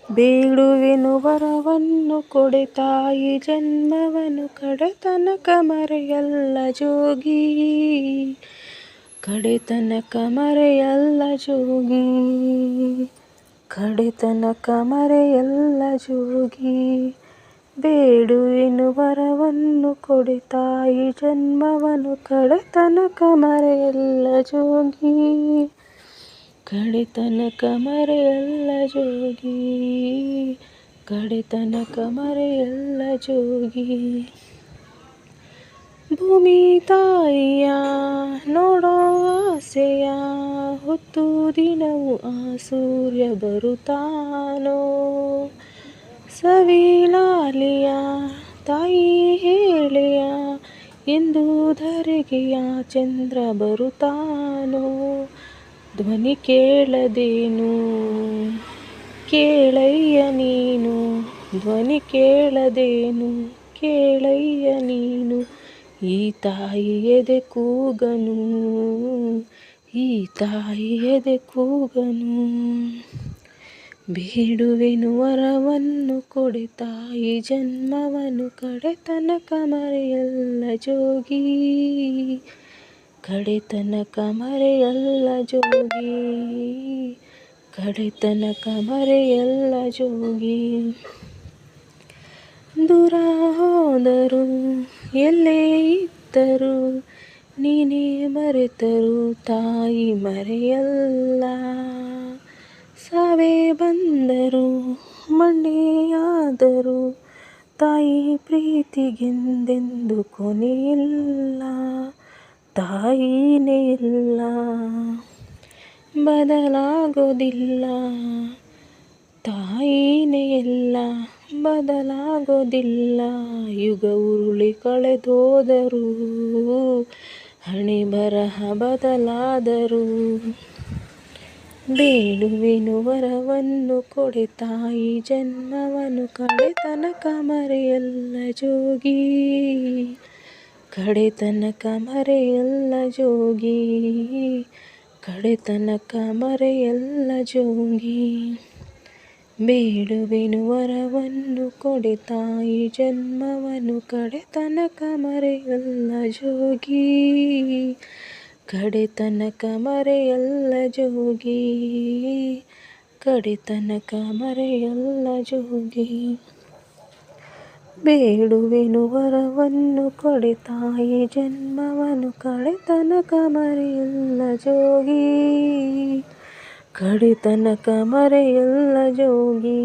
ಬೇಡುವೆನು ವರವನ್ನು ಕೊಡೆ ತಾಯಿ ಜನ್ಮವನು ಕಡೆತನಕ ಮರೆಯಲ್ಲ ಜೋಗಿ, ಕಡೆತನಕ ಮರೆಯಲ್ಲ ಜೋಗಿ, ಕಡೆತನಕ ಮರೆಯಲ್ಲ ಜೋಗಿ. ಬೇಡುವೆನು ವರವನ್ನು ಕೊಡೆ ತಾಯಿ ಜನ್ಮವನು ಕಡೆತನಕ ಮರೆಯಲ್ಲ ಜೋಗಿ, ಕಡೆತನಕ ಮರೆಯಲ್ಲ ಜೋಗಿ, ಕಡೆತನಕ ಮರೆಯಲ್ಲ ಜೋಗಿ. ಭೂಮಿ ತಾಯಿಯ ನೋಡೋ ಆಸೆಯ ಹೊತ್ತು ದಿನವೂ ಆ ಸೂರ್ಯ ಬರುತ್ತಾನೋ, ಸವಿಲಾಲಿಯ ತಾಯಿ ಹೇಳೆಯ ಎಂದು ಧರೆಗೆಯ ಚಂದ್ರ ಬರುತ್ತಾನೋ. ಧ್ವನಿ ಕೇಳದೇನು ಕೇಳಯ್ಯ ನೀನು, ಧ್ವನಿ ಕೇಳದೇನು ಕೇಳಯ್ಯ ನೀನು, ಈ ತಾಯಿ ಎದೆ ಕೂಗನು, ಈ ತಾಯಿ ಎದೆ ಕೂಗನು. ಬೇಡುವೆನು ವರವನ್ನು ಕೊಡೆ ತಾಯಿ ಜನ್ಮವನು ಕಡೆತನಕ ಮರೆಯಲ್ಲ ಜೋಗಿ, ಕಡೆತನಕ ಮರೆಯಲ್ಲ ಜೋಗಿ, ಕಡೆತನಕ ಮರೆಯಲ್ಲ ಜೋಗಿ. ದೂರ ಹೋದರು ಎಲ್ಲೇ ಇದ್ದರು ನೀನೇ ಮರೆತರು ತಾಯಿ ಮರೆಯಲ್ಲ, ಸಾವೇ ಬಂದರು ಮಣ್ಣೆಯಾದರು ತಾಯಿ ಪ್ರೀತಿಗೆಂದೆಂದು ಕೊನೆಯಿಲ್ಲ, ತಾಯಿನೇ ಇಲ್ಲ ಬದಲಾಗೋದಿಲ್ಲ, ತಾಯಿನೇ ಎಲ್ಲ ಬದಲಾಗೋದಿಲ್ಲ. ಯುಗ ಉರುಳಿ ಕಳೆದೋದರೂ ಹಣೆ ಬರಹ ಬದಲಾದರು. ಬೇಡುವೆನು ವರವನ್ನು ಕೊಡೆ ತಾಯಿ ಜನ್ಮವನು ಕಡೆತನಕ ಮರೆಯಲ್ಲ ಜೋಗಿ, ಕಡೆತನಕ ಮರೆಯಲ್ಲ ಜೋಗಿ, ಕಡೆತನಕ ಮರೆಯಲ್ಲ ಜೋಗಿ. ಬೇಡುವೆನು ವರವನ್ನು ಕೊಡೆ ತಾಯಿ ಜನ್ಮವನು ಕಡೆತನಕ ಮರೆಯಲ್ಲ ಜೋಗಿ, ಕಡೆತನಕ ಮರೆಯಲ್ಲ ಜೋಗಿ, ಕಡೆತನಕ ಮರೆಯಲ್ಲ ಜೋಗಿ. ಬೇಡುವೆನು ವರವನ್ನು ಕೊಡೆ ತಾಯಿ ಜನ್ಮವನು ಕಡೆತನಕ ಮರೆಯಲ್ಲ ಜೋಗಿ, ಕಡೆತನಕ ಮರೆಯಲ್ಲ ಜೋಗಿ,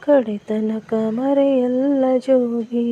ಕಡೆತನಕ ಮರೆಯಲ್ಲ ಜೋಗಿ.